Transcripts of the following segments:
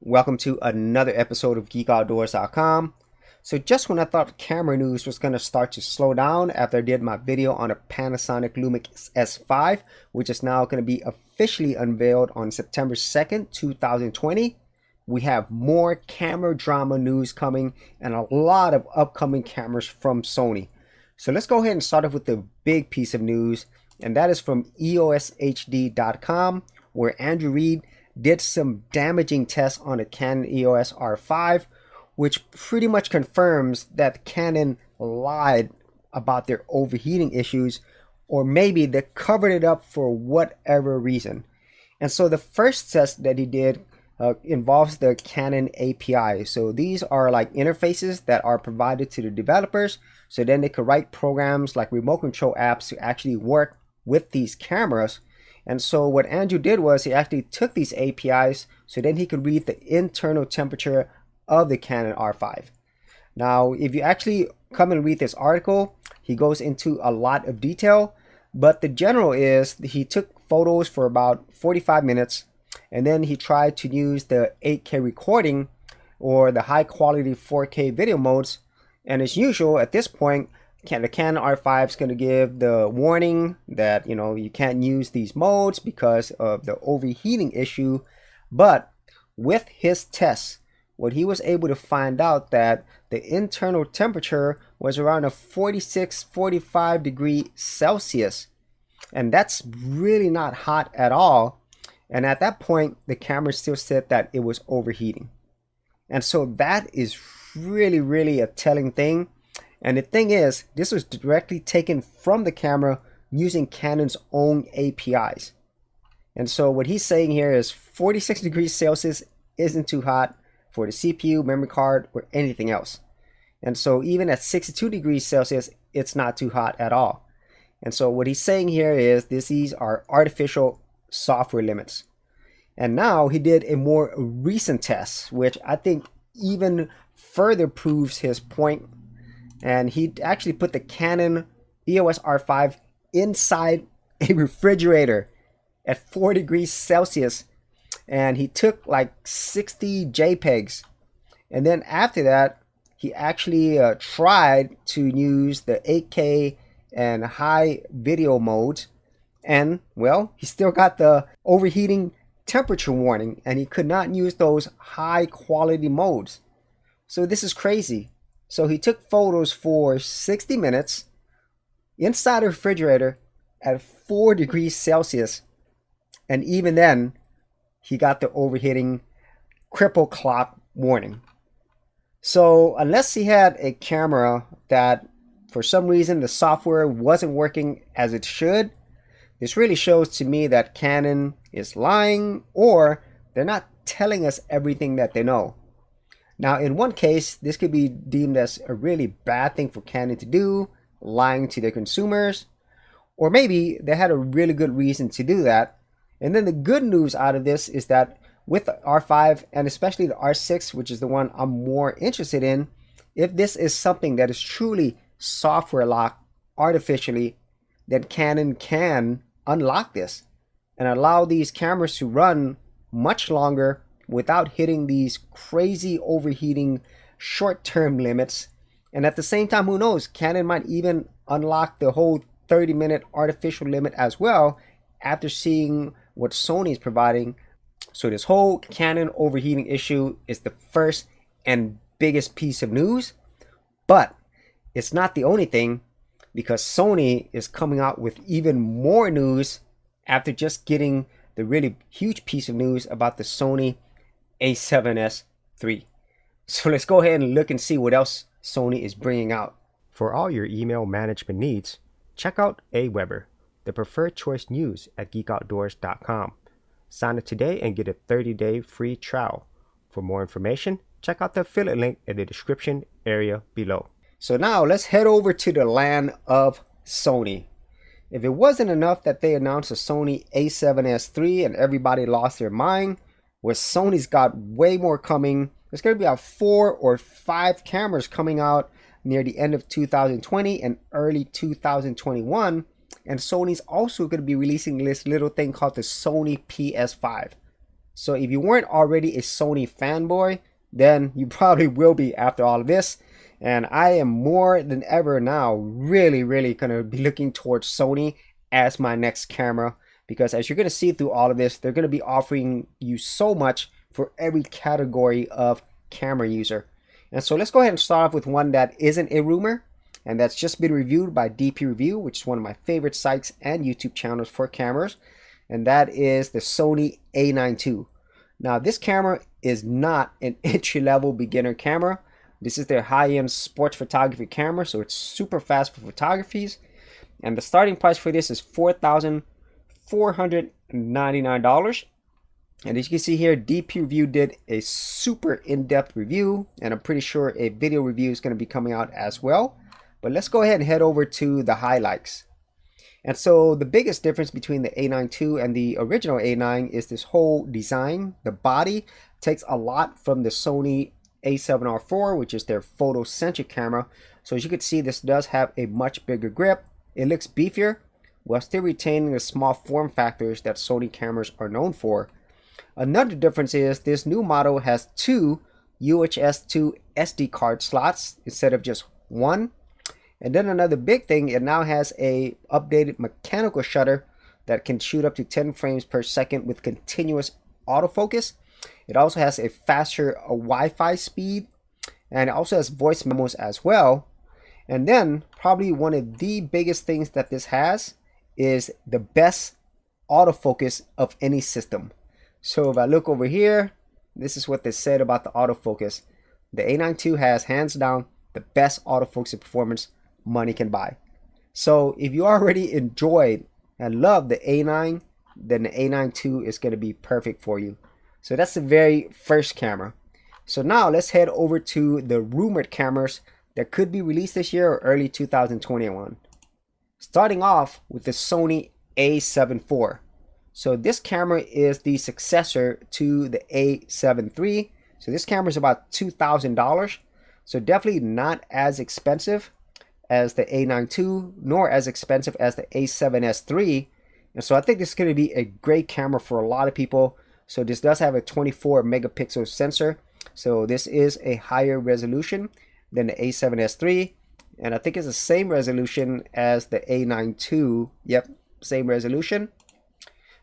Welcome to another episode of GeekOutdoors.com. So just when I thought camera news was going to start to slow down after I did my video on a Panasonic Lumix S5, which is now going to be officially unveiled on September 2nd, 2020, we have more camera drama news coming and a lot of upcoming cameras from Sony. So let's go ahead and start off with the big piece of news, and that is from EOSHD.com, where Andrew Reid did some damaging tests on a Canon EOS R5, which pretty much confirms that Canon lied about their overheating issues, or maybe they covered it up for whatever reason. And so the first test that he did involves the Canon API. So these are like interfaces that are provided to the developers, so then they could write programs like remote control apps to actually work with these cameras. And so what Andrew did was he actually took these APIs so then he could read the internal temperature of the Canon R5. Now, if you actually come and read this article, he goes into a lot of detail, but the general is he took photos for about 45 minutes, and then he tried to use the 8K recording or the high quality 4K video modes. And as usual, at this point, the Canon R5 is going to give the warning that, you can't use these modes because of the overheating issue. But with his tests, what he was able to find out that the internal temperature was around a 46-45 degree Celsius. And that's really not hot at all. And at that point, the camera still said that it was overheating. And so that is really a telling thing. And the thing is, this was directly taken from the camera using Canon's own APIs. And so what he's saying here is 46 degrees Celsius isn't too hot for the CPU, memory card, or anything else. And so even at 62 degrees Celsius, it's not too hot at all. And so what he's saying here is these are artificial software limits. And now he did a more recent test, which I think even further proves his point. And he actually put the Canon EOS R5 inside a refrigerator at 4 degrees Celsius. And he took like 60 JPEGs. And then after that, he actually tried to use the 8K and high video modes. And, well, he still got the overheating temperature warning. And he could not use those high quality modes. So this is crazy. So he took photos for 60 minutes inside a refrigerator at 4 degrees Celsius. And even then, he got the overheating cripple clock warning. So unless he had a camera that for some reason the software wasn't working as it should, this really shows to me that Canon is lying, or they're not telling us everything that they know. Now, in one case, this could be deemed as a really bad thing for Canon to do, lying to their consumers, or maybe they had a really good reason to do that. And then the good news out of this is that with the R5 and especially the R6, which is the one I'm more interested in, if this is something that is truly software locked artificially, then Canon can unlock this and allow these cameras to run much longer without hitting these crazy overheating short-term limits. And at the same time, who knows, Canon might even unlock the whole 30-minute artificial limit as well after seeing what Sony is providing. So this whole Canon overheating issue is the first and biggest piece of news, but it's not the only thing, because Sony is coming out with even more news after just getting the really huge piece of news about the Sony A7s3. So let's go ahead and look and see what else Sony is bringing out. For all your email management needs, check out Aweber, the preferred choice news at geekoutdoors.com. Sign up today and get a 30-day free trial. For more information, check out the affiliate link in the description area below. So now let's head over to the land of Sony. If it wasn't enough that they announced a Sony A7s3 and everybody lost their mind, where Sony's got way more coming. There's going to be about 4 or 5 cameras coming out near the end of 2020 and early 2021. And Sony's also going to be releasing this little thing called the Sony PS5. So if you weren't already a Sony fanboy, then you probably will be after all of this. And I am more than ever now really going to be looking towards Sony as my next camera, because as you're going to see through all of this, they're going to be offering you so much for every category of camera user. And so let's go ahead and start off with one that isn't a rumor, and that's just been reviewed by DPReview, which is one of my favorite sites and YouTube channels for cameras, and that is the Sony A92. Now this camera is not an entry-level beginner camera. This is their high-end sports photography camera, so it's super fast for photographies, and the starting price for this is $4,499. And as you can see here, DPReview did a super in-depth review, and I'm pretty sure a video review is going to be coming out as well. But let's go ahead and head over to the highlights. And so the biggest difference between the A92 and the original A9 is this whole design. The body takes a lot from the Sony A7R4, which is their photo-centric camera. So as you can see, this does have a much bigger grip. It looks beefier while still retaining the small form factors that Sony cameras are known for. Another difference is this new model has two UHS-2 SD card slots instead of just one. And then another big thing, it now has a updated mechanical shutter that can shoot up to 10 frames per second with continuous autofocus. It also has a faster Wi-Fi speed, and it also has voice memos as well. And then probably one of the biggest things that this has is the best autofocus of any system. So if I look over here, this is what they said about the autofocus. The A92 has hands down the best autofocus performance money can buy. So if you already enjoyed and love the A9, then the A92 is going to be perfect for you. So that's the very first camera. So now let's head over to the rumored cameras that could be released this year or early 2021. Starting off with the Sony A74. So this camera is the successor to the A7 III. So this camera is about $2,000. So definitely not as expensive as the A92, nor as expensive as the A7S3. And so I think this is going to be a great camera for a lot of people. So this does have a 24 megapixel sensor. So this is a higher resolution than the A7S3. And I think it's the same resolution as the A92. Yep, same resolution.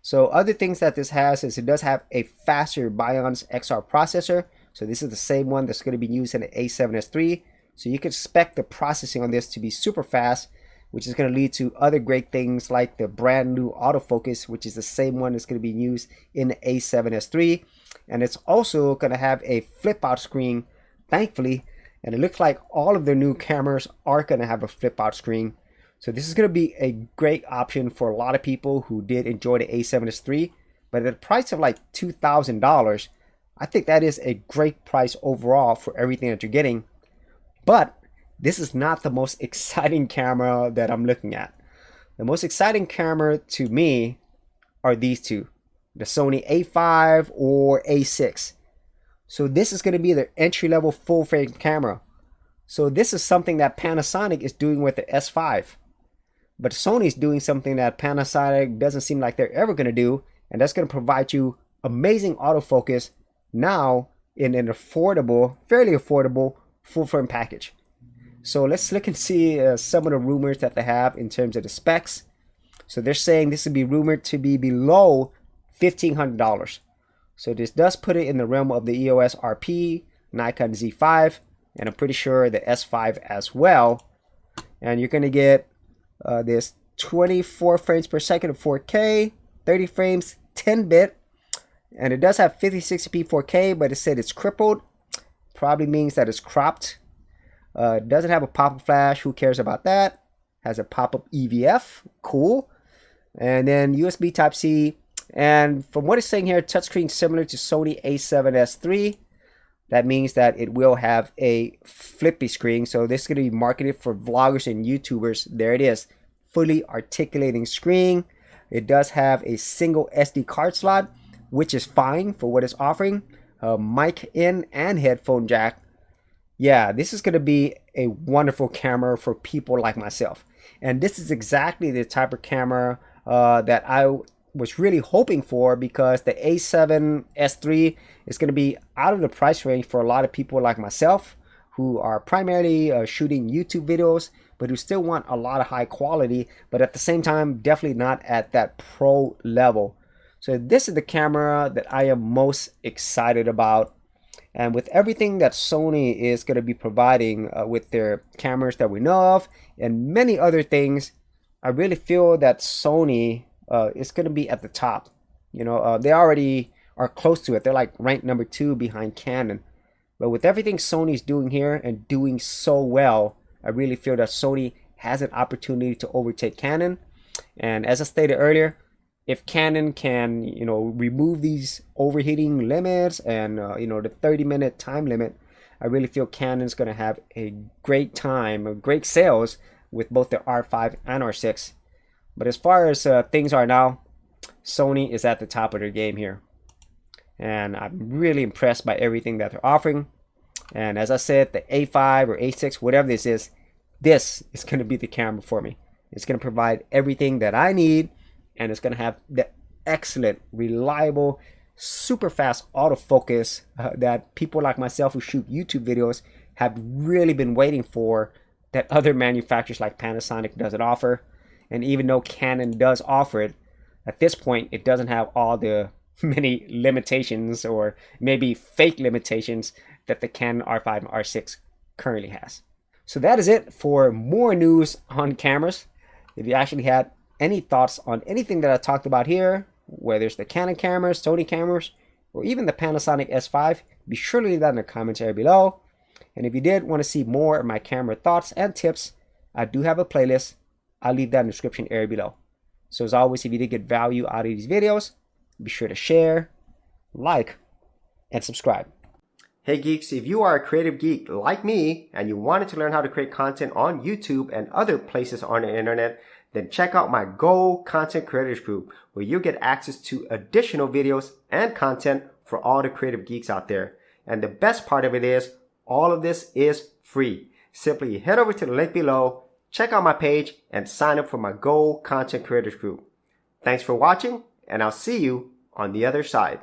So other things that this has is it does have a faster Bions XR processor. So this is the same one that's going to be used in the A7S3. So you can expect the processing on this to be super fast, which is going to lead to other great things like the brand new autofocus, which is the same one that's going to be used in the A7S3. And it's also going to have a flip out screen, thankfully. And it looks like all of their new cameras are going to have a flip out screen. So this is going to be a great option for a lot of people who did enjoy the A7S3. But at the price of like $2,000, I think that is a great price overall for everything that you're getting. But this is not the most exciting camera that I'm looking at. The most exciting camera to me are these two, the Sony A5 or A6. So this is going to be their entry-level full-frame camera. So this is something that Panasonic is doing with the S5. But Sony is doing something that Panasonic doesn't seem like they're ever going to do, and that's going to provide you amazing autofocus now in an affordable, fairly affordable full-frame package. So let's look and see some of the rumors that they have in terms of the specs. So they're saying this would be rumored to be below $1,500. So this does put it in the realm of the EOS RP, Nikon Z5, and I'm pretty sure the S5 as well. And you're going to get this 24 frames per second of 4K, 30 frames, 10-bit, and it does have 5060p 4K, but it said it's crippled. Probably means that it's cropped. It doesn't have a pop-up flash. Who cares about that? Has a pop-up EVF. Cool. And then USB Type-C. And from what it's saying here, touchscreen similar to Sony A7S3. That means that it will have a flippy screen. So this is going to be marketed for vloggers and YouTubers. There it is. Fully articulating screen. It does have a single SD card slot, which is fine for what it's offering. Mic in and headphone jack. Yeah, this is going to be a wonderful camera for people like myself. And this is exactly the type of camera that I was really hoping for, because the A7S3 is going to be out of the price range for a lot of people like myself who are primarily shooting YouTube videos, but who still want a lot of high quality, but at the same time definitely not at that pro level. So this is the camera that I am most excited about. And with everything that Sony is going to be providing with their cameras that we know of and many other things, I really feel that Sony is going to be at the top. You know, they already are close to it. They're like ranked number 2 behind Canon. But with everything Sony's doing here and doing so well, I really feel that Sony has an opportunity to overtake Canon. And as I stated earlier, if Canon can, you know, remove these overheating limits and, you know, the 30-minute time limit, I really feel Canon's going to have a great time, great sales with both the R5 and R6. But as far as things are now, Sony is at the top of their game here. And I'm really impressed by everything that they're offering. And as I said, the A5 or A6, whatever this is going to be the camera for me. It's going to provide everything that I need, and it's going to have the excellent, reliable, super fast autofocus that people like myself who shoot YouTube videos have really been waiting for, that other manufacturers like Panasonic doesn't offer. And even though Canon does offer it, at this point it doesn't have all the many limitations, or maybe fake limitations, that the Canon R5 and R6 currently has. So that is it for more news on cameras. If you actually had any thoughts on anything that I talked about here, whether it's the Canon cameras, Sony cameras, or even the Panasonic S5, be sure to leave that in the commentary below. And if you did want to see more of my camera thoughts and tips, I do have a playlist. I'll leave that in the description area below. So as always, if you did get value out of these videos, be sure to share, like, and subscribe. Hey geeks, if you are a creative geek like me and you wanted to learn how to create content on YouTube and other places on the internet, then check out my Go Content Creators Group, where you'll get access to additional videos and content for all the creative geeks out there. And the best part of it is, all of this is free. Simply head over to the link below, check out my page, and sign up for my Go Content Creators Group. Thanks for watching, and I'll see you on the other side.